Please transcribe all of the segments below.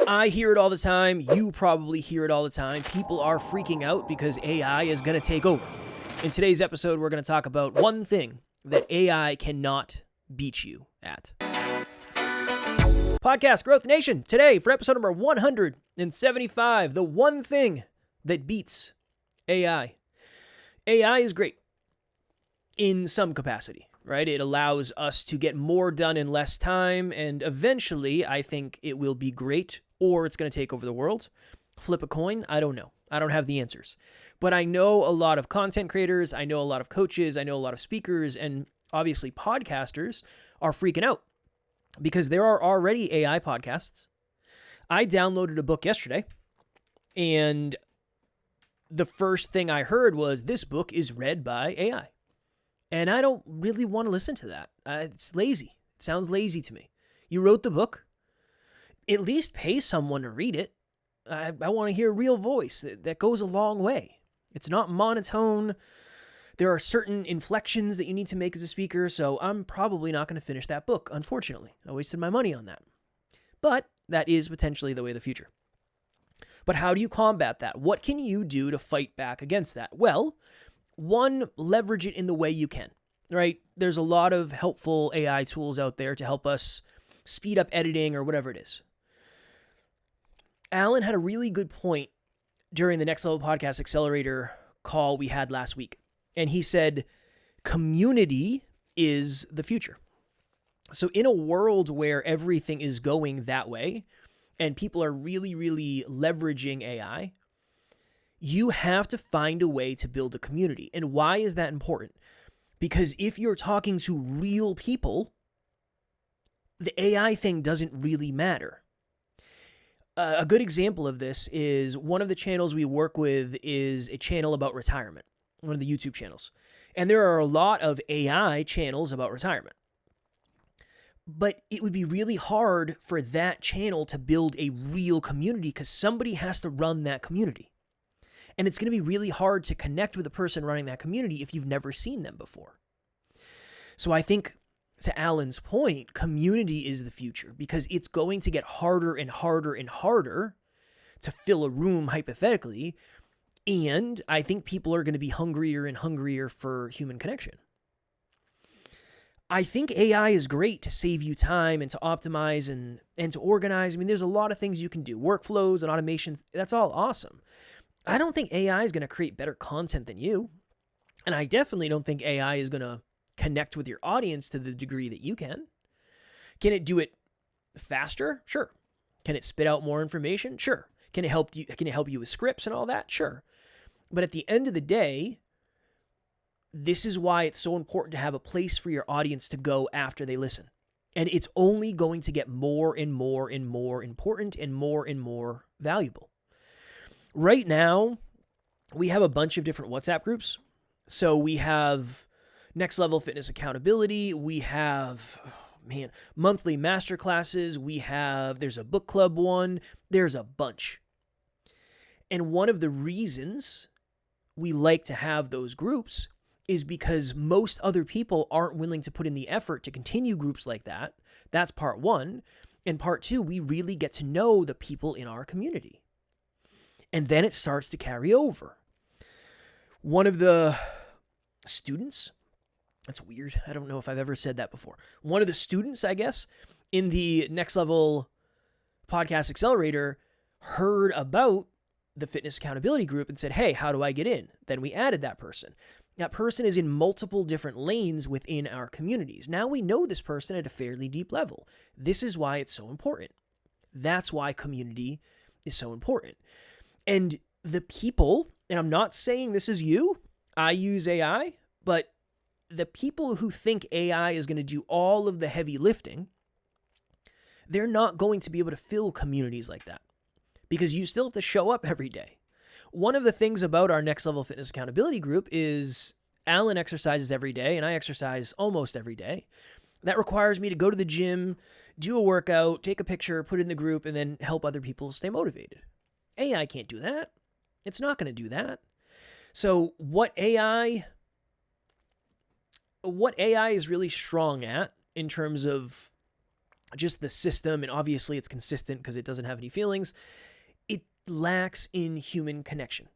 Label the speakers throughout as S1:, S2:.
S1: I hear it all the time. You probably hear it all the time. People are freaking out because AI is going to take over. In today's episode, we're going to talk about one thing that AI cannot beat you at. Podcast Growth Nation, today for episode number 175, the one thing that beats AI. AI is great in some capacity, right? It allows us to get more done in less time, and eventually I think it will be great, or it's going to take over the world. Flip a coin? I don't know. I don't have the answers. But I know a lot of content creators, I know a lot of coaches, I know a lot of speakers, and obviously podcasters are freaking out because there are already AI podcasts. I downloaded a book yesterday, and the first thing I heard was this book is read by AI. And I don't really want to listen to that. It's lazy. It sounds lazy to me. You wrote the book. At least pay someone to read it. I want to hear a real voice. That goes a long way. It's not monotone. There are certain inflections that you need to make as a speaker, so I'm probably not going to finish that book, unfortunately. I wasted my money on that. But that is potentially the way of the future. But how do you combat that? What can you do to fight back against that? Well, one, leverage it in the way you can, right? There's a lot of helpful AI tools out there to help us speed up editing or whatever it is. Alan had a really good point during the Next Level Podcast Accelerator call we had last week. And he said, community is the future. So in a world where everything is going that way and people are really, really leveraging AI, you have to find a way to build a community. And why is that important? Because if you're talking to real people, the AI thing doesn't really matter. A good example of this is one of the channels we work with is a channel about retirement, one of the YouTube channels. And there are a lot of AI channels about retirement. But it would be really hard for that channel to build a real community because somebody has to run that community. And it's going to be really hard to connect with a person running that community if you've never seen them before. So I think, to Alan's point, community is the future because it's going to get harder and harder and harder to fill a room, hypothetically. And I think people are going to be hungrier and hungrier for human connection. I think AI is great to save you time and to optimize and to organize. I mean, there's a lot of things you can do. Workflows and automations, that's all awesome. I don't think AI is going to create better content than you. And I definitely don't think AI is going to connect with your audience to the degree that you can. Can it do it faster? Sure. Can it spit out more information? Sure. Can it help you with scripts and all that? Sure. But at the end of the day, this is why it's so important to have a place for your audience to go after they listen. And it's only going to get more and more and more important and more valuable. Right now, we have a bunch of different WhatsApp groups. So we have Next Level Fitness Accountability. We have, monthly masterclasses. There's a book club one. There's a bunch. And one of the reasons we like to have those groups is because most other people aren't willing to put in the effort to continue groups like that. That's part one. And part two, we really get to know the people in our community. And then it starts to carry over. One of the students, that's weird. I don't know if I've ever said that before. One of the students, I guess, in the Next Level Podcast Accelerator heard about the fitness accountability group and said, hey, how do I get in? Then we added that person. That person is in multiple different lanes within our communities. Now we know this person at a fairly deep level. This is why it's so important. That's why community is so important. And the people, and I'm not saying this is you, I use AI, but the people who think AI is going to do all of the heavy lifting, they're not going to be able to fill communities like that because you still have to show up every day. One of the things about our Next Level Fitness Accountability group is Alan exercises every day and I exercise almost every day. That requires me to go to the gym, do a workout, take a picture, put it in the group, and then help other people stay motivated. AI can't do that. It's not going to do that. So what AI is really strong at in terms of just the system, and obviously it's consistent because it doesn't have any feelings, it lacks in human connection.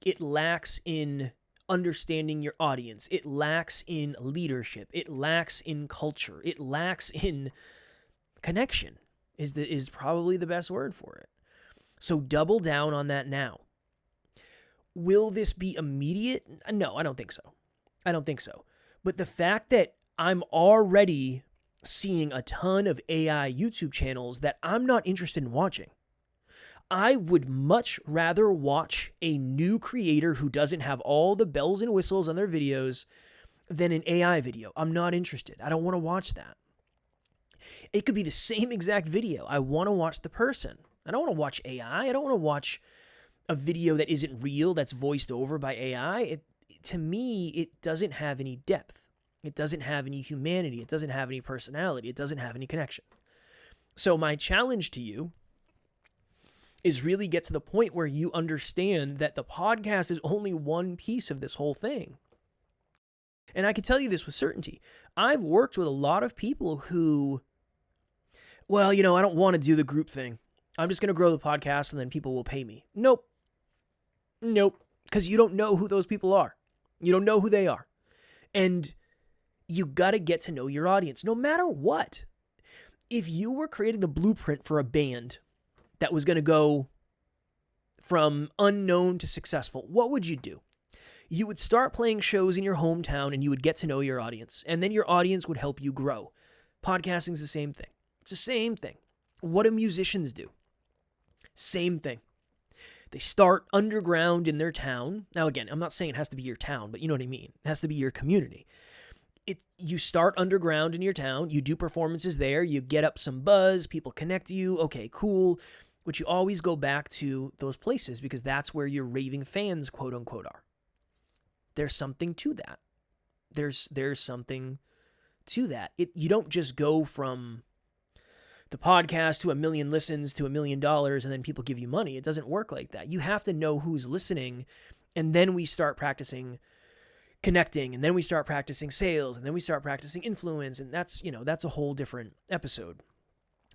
S1: It lacks in understanding your audience. It lacks in leadership. It lacks in culture. It lacks in connection is probably the best word for it. So double down on that now. Will this be immediate? No, I don't think so. I don't think so. But the fact that I'm already seeing a ton of AI YouTube channels that I'm not interested in watching. I would much rather watch a new creator who doesn't have all the bells and whistles on their videos than an AI video. I'm not interested. I don't want to watch that. It could be the same exact video. I want to watch the person. I don't want to watch AI. I don't want to watch a video that isn't real, that's voiced over by AI. To me, it doesn't have any depth. It doesn't have any humanity. It doesn't have any personality. It doesn't have any connection. So my challenge to you is really get to the point where you understand that the podcast is only one piece of this whole thing. And I can tell you this with certainty. I've worked with a lot of people who, well, I don't want to do the group thing. I'm just going to grow the podcast and then people will pay me. Nope. Because you don't know who those people are. You don't know who they are. And you got to get to know your audience, no matter what. If you were creating the blueprint for a band that was going to go from unknown to successful, what would you do? You would start playing shows in your hometown and you would get to know your audience. And then your audience would help you grow. Podcasting is the same thing. It's the same thing. What do musicians do? Same thing. They start underground in their town. Now, again, I'm not saying it has to be your town, but you know what I mean. It has to be your community. You start underground in your town. You do performances there. You get up some buzz. People connect to you. Okay, cool. But you always go back to those places because that's where your raving fans, quote unquote, are. There's something to that. There's something to that. You don't just go from the podcast to 1 million listens to $1 million and then people give you money. It doesn't work like that. You have to know who's listening, and then we start practicing connecting, and then we start practicing sales, and then we start practicing influence, and that's a whole different episode.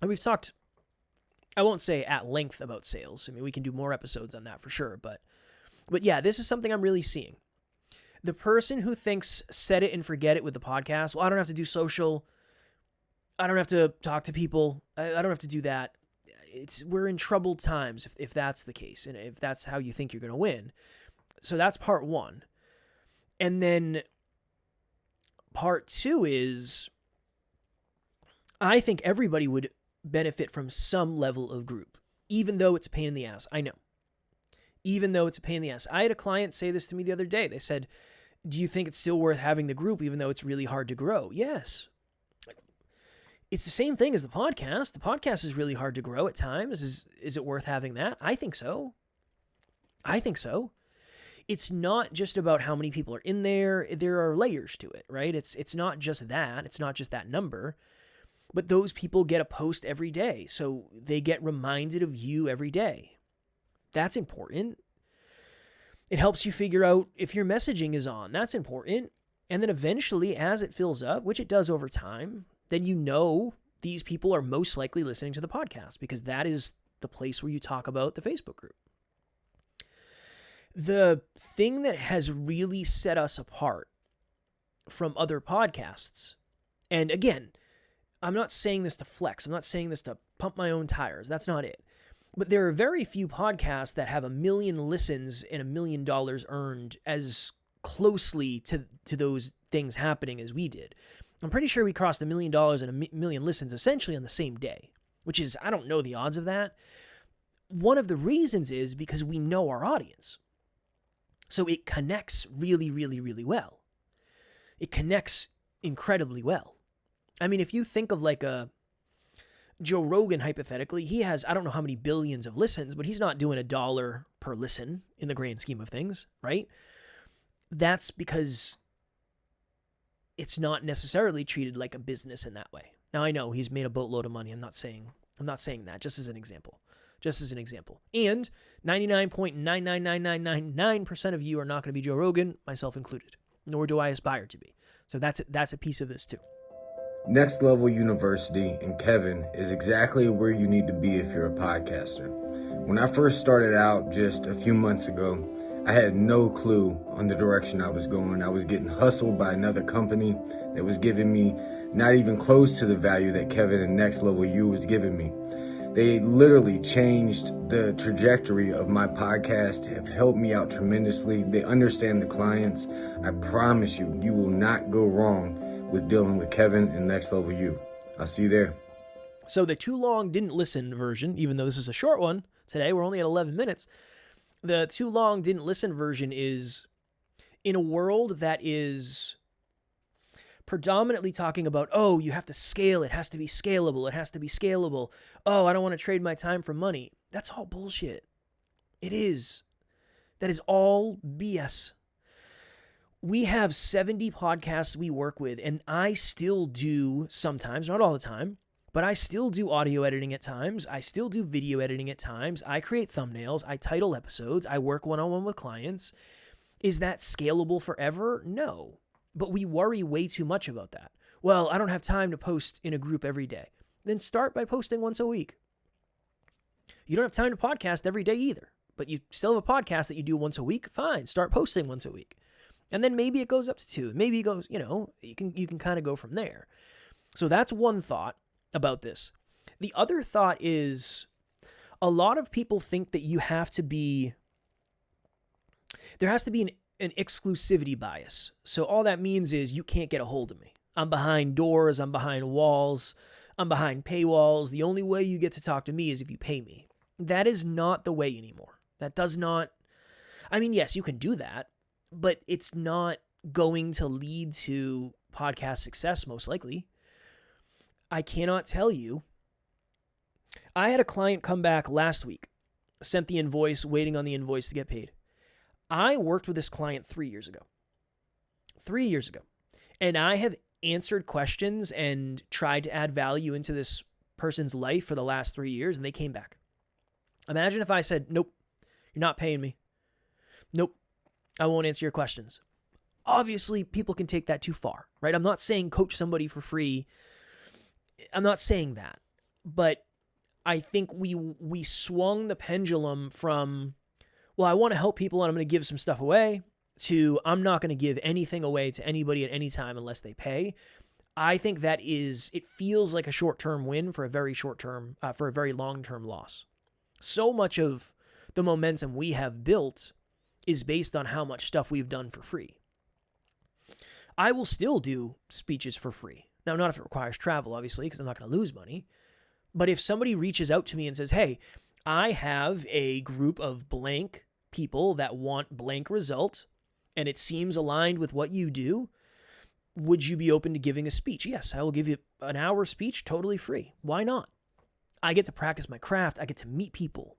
S1: And we've talked, I won't say at length about sales. I mean, we can do more episodes on that for sure, but yeah, this is something I'm really seeing. The person who thinks set it and forget it with the podcast, well, I don't have to do social, I don't have to talk to people, I don't have to do that. We're in troubled times if that's the case, and if that's how you think you're going to win. So that's part one. And then part two is, I think everybody would benefit from some level of group, even though it's a pain in the ass. I know. Even though it's a pain in the ass. I had a client say this to me the other day. They said, do you think it's still worth having the group even though it's really hard to grow? Yes. It's the same thing as the podcast. The podcast is really hard to grow at times. Is it worth having that? I think so. It's not just about how many people are in there. There are layers to it, right? It's not just that. It's not just that number. But those people get a post every day, so they get reminded of you every day. That's important. It helps you figure out if your messaging is on. That's important. And then eventually, as it fills up, which it does over time, then you know these people are most likely listening to the podcast because that is the place where you talk about the Facebook group. The thing that has really set us apart from other podcasts, and again, I'm not saying this to flex. I'm not saying this to pump my own tires. That's not it. But there are very few podcasts that have 1 million listens and $1 million earned as closely to those things happening as we did. I'm pretty sure we crossed $1 million and 1 million listens essentially on the same day, which is, I don't know the odds of that. One of the reasons is because we know our audience. So it connects really, really, really well. It connects incredibly well. I mean, if you think of like a Joe Rogan, hypothetically, he has, I don't know how many billions of listens, but he's not doing $1 per listen in the grand scheme of things, right? That's because it's not necessarily treated like a business in that way. Now, I know he's made a boatload of money. I'm not saying that, just as an example. And 99.99999% of you are not going to be Joe Rogan, myself included, nor do I aspire to be. So that's a piece of this too.
S2: Next Level University and Kevin is exactly where you need to be if you're a podcaster. When I first started out just a few months ago, I had no clue on the direction I was going. I was getting hustled by another company that was giving me not even close to the value that Kevin and Next Level U was giving me. They literally changed the trajectory of my podcast, have helped me out tremendously. They understand the clients. I promise you, you will not go wrong with dealing with Kevin and Next Level U. I'll see you there.
S1: So the too long didn't listen version, even though this is a short one today, we're only at 11 minutes. The too long didn't listen version is in a world that is predominantly talking about, oh, you have to scale. It has to be scalable. It has to be scalable. Oh, I don't want to trade my time for money. That's all bullshit. It is. That is all BS. We have 70 podcasts we work with, and I still do sometimes, not all the time, but I still do audio editing at times. I still do video editing at times. I create thumbnails. I title episodes. I work one-on-one with clients. Is that scalable forever? No. But we worry way too much about that. Well, I don't have time to post in a group every day. Then start by posting once a week. You don't have time to podcast every day either, but you still have a podcast that you do once a week. Fine, start posting once a week. And then maybe it goes up to 2. Maybe it goes, you can kind of go from there. So that's one thought about this. The other thought is a lot of people think that there has to be an exclusivity bias. So all that means is you can't get a hold of me. I'm behind doors. I'm behind walls. I'm behind paywalls. The only way you get to talk to me is if you pay me. That is not the way anymore. That does not, yes, you can do that, but it's not going to lead to podcast success, most likely. I cannot tell you. I had a client come back last week, sent the invoice, waiting on the invoice to get paid. I worked with this client 3 years ago. 3 years ago. And I have answered questions and tried to add value into this person's life for the last 3 years, and they came back. Imagine if I said, nope, you're not paying me. Nope, I won't answer your questions. Obviously, people can take that too far, right? I'm not saying coach somebody for free. I'm not saying that. But I think we swung the pendulum from, well, I want to help people and I'm going to give some stuff away, to I'm not going to give anything away to anybody at any time unless they pay. I think it feels like a short-term win for a very long-term loss. So much of the momentum we have built is based on how much stuff we've done for free. I will still do speeches for free. Now, not if it requires travel, obviously, because I'm not going to lose money. But if somebody reaches out to me and says, hey, I have a group of blank people that want blank result, and it seems aligned with what you do, would you be open to giving a speech? Yes, I will give you an hour speech totally free. Why not? I get to practice my craft. I get to meet people.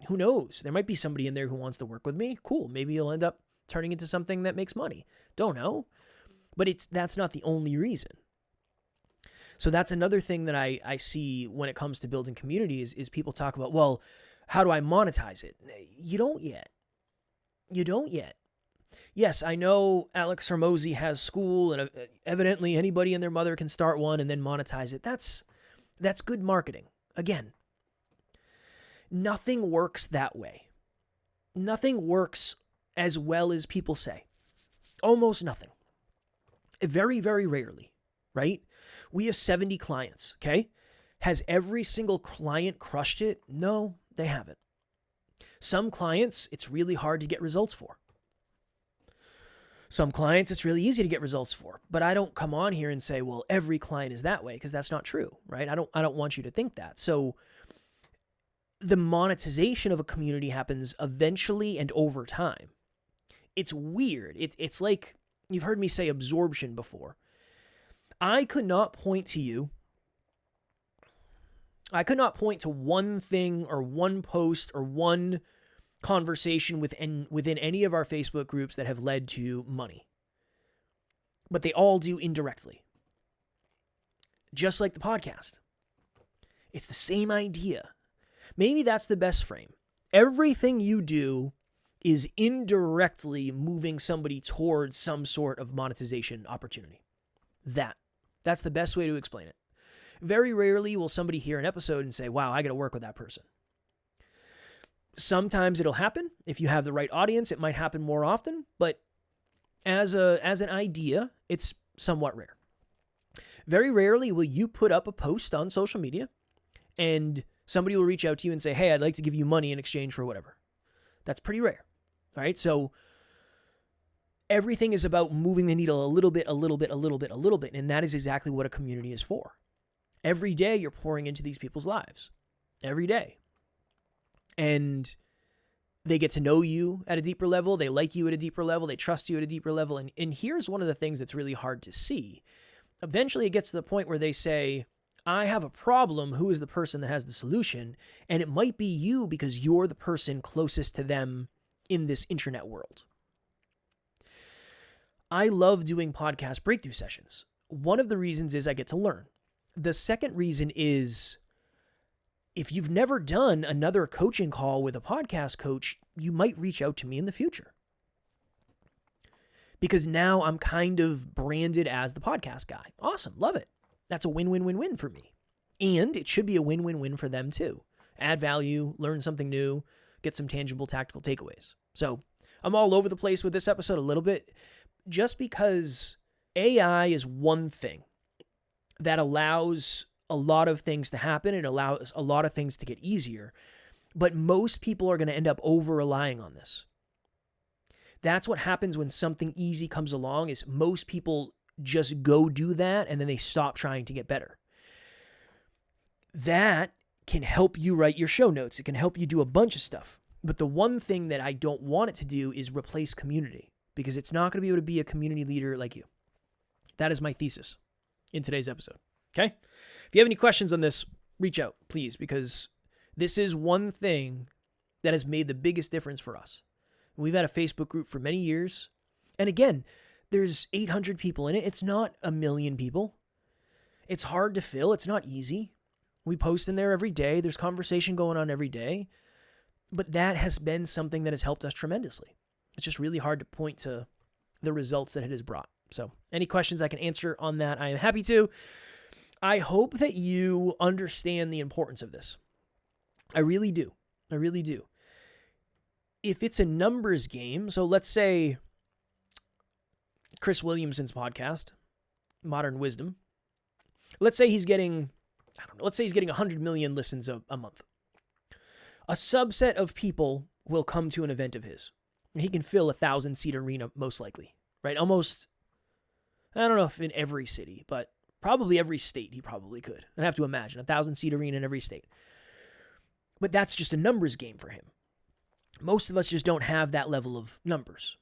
S1: Who knows? There might be somebody in there who wants to work with me. Cool. Maybe you'll end up turning into something that makes money. Don't know. But that's not the only reason. So that's another thing that I see when it comes to building communities is people talk about, well, how do I monetize it? You don't yet. Yes, I know Alex Hormozy has school, and evidently anybody and their mother can start one and then monetize it. That's good marketing. Again, nothing works that way. Nothing works as well as people say. Almost nothing. Very, very rarely, right? We have 70 clients, okay? Has every single client crushed it? No, they haven't. Some clients, it's really hard to get results for. Some clients, it's really easy to get results for. But I don't come on here and say, well, every client is that way, because that's not true, right? I don't want you to think that. So the monetization of a community happens eventually and over time. It's weird. It's like, you've heard me say absorption before. I could not point to one thing or one post or one conversation within any of our Facebook groups that have led to money. But they all do indirectly. Just like the podcast. It's the same idea. Maybe that's the best frame. Everything you do is indirectly moving somebody towards some sort of monetization opportunity. That's the best way to explain it. Very rarely will somebody hear an episode and say, wow, I got to work with that person. Sometimes it'll happen. If you have the right audience, it might happen more often, but as an idea, it's somewhat rare. Very rarely will you put up a post on social media and somebody will reach out to you and say, hey, I'd like to give you money in exchange for whatever. That's pretty rare. All right. So everything is about moving the needle a little bit. And that is exactly what a community is for. Every day you're pouring into these people's lives. Every day. And they get to know you at a deeper level. They like you at a deeper level. They trust you at a deeper level. And here's one of the things that's really hard to see. Eventually it gets to the point where they say, I have a problem. Who is the person that has the solution? And it might be you because you're the person closest to them in this internet world. I love doing podcast breakthrough sessions. One of the reasons is I get to learn. The second reason is if you've never done another coaching call with a podcast coach, you might reach out to me in the future. Because now I'm kind of branded as the podcast guy. Awesome. Love it. That's a win-win-win-win for me. And it should be a win-win-win for them too. Add value, learn something new, get some tangible tactical takeaways. So I'm all over the place with this episode a little bit just because AI is one thing that allows a lot of things to happen. It allows a lot of things to get easier. But most people are going to end up over-relying on this. That's what happens when something easy comes along is most people just go do that and then they stop trying to get better. That can help you write your show notes. It can help you do a bunch of stuff. But the one thing that I don't want it to do is replace community because it's not going to be able to be a community leader like you. That is my thesis in today's episode. Okay? If you have any questions on this, reach out, please, because this is one thing that has made the biggest difference for us. We've had a Facebook group for many years. And again, there's 800 people in it. It's not 1 million people. It's hard to fill. It's not easy. We post in there every day. There's conversation going on every day. But that has been something that has helped us tremendously. It's just really hard to point to the results that it has brought. So any questions I can answer on that, I am happy to. I hope that you understand the importance of this. I really do. I really do. If it's a numbers game, so let's say Chris Williamson's podcast, Modern Wisdom, let's say he's getting, 100 million listens a month. A subset of people will come to an event of his. He can fill 1,000-seat arena most likely, right? Almost, I don't know if in every city, but probably every state he probably could. I'd have to imagine 1,000-seat arena in every state. But that's just a numbers game for him. Most of us just don't have that level of numbers,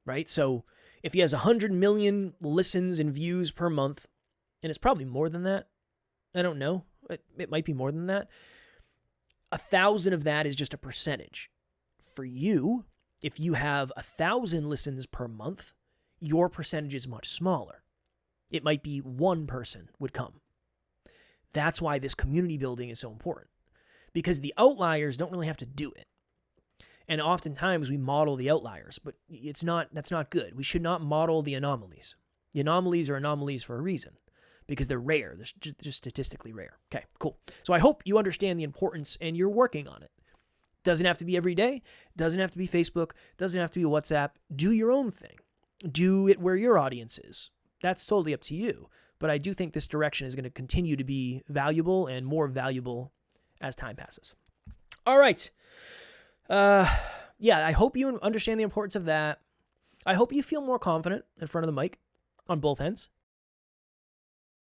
S1: right? So if he has 100 million listens and views per month, and it's probably more than that, I don't know. It might be more than that. 1,000 of that is just a percentage. For you, if you have 1,000 listens per month, your percentage is much smaller. It might be one person would come. That's why this community building is so important. Because the outliers don't really have to do it. And oftentimes we model the outliers, but that's not good. We should not model the anomalies. The anomalies are anomalies for a reason because they're rare. They're just statistically rare. Okay, cool. So I hope you understand the importance and you're working on it. Doesn't have to be every day. Doesn't have to be Facebook. Doesn't have to be WhatsApp. Do your own thing. Do it where your audience is. That's totally up to you. But I do think this direction is going to continue to be valuable and more valuable as time passes. All right. I hope you understand the importance of that. I hope you feel more confident in front of the mic on both ends.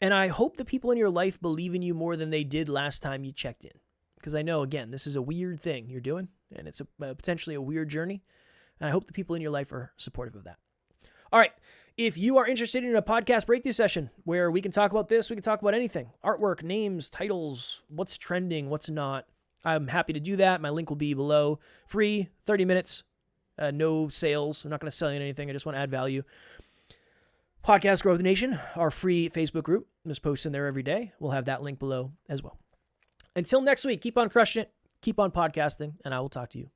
S1: And I hope the people in your life believe in you more than they did last time you checked in. Because I know, again, this is a weird thing you're doing, and it's potentially a weird journey. And I hope the people in your life are supportive of that. All right. If you are interested in a podcast breakthrough session where we can talk about this, we can talk about anything, artwork, names, titles, what's trending, what's not, I'm happy to do that. My link will be below. Free, 30 minutes, no sales. I'm not going to sell you anything. I just want to add value. Podcast Growth Nation, our free Facebook group. I'm just posting there every day. We'll have that link below as well. Until next week, keep on crushing it, keep on podcasting, and I will talk to you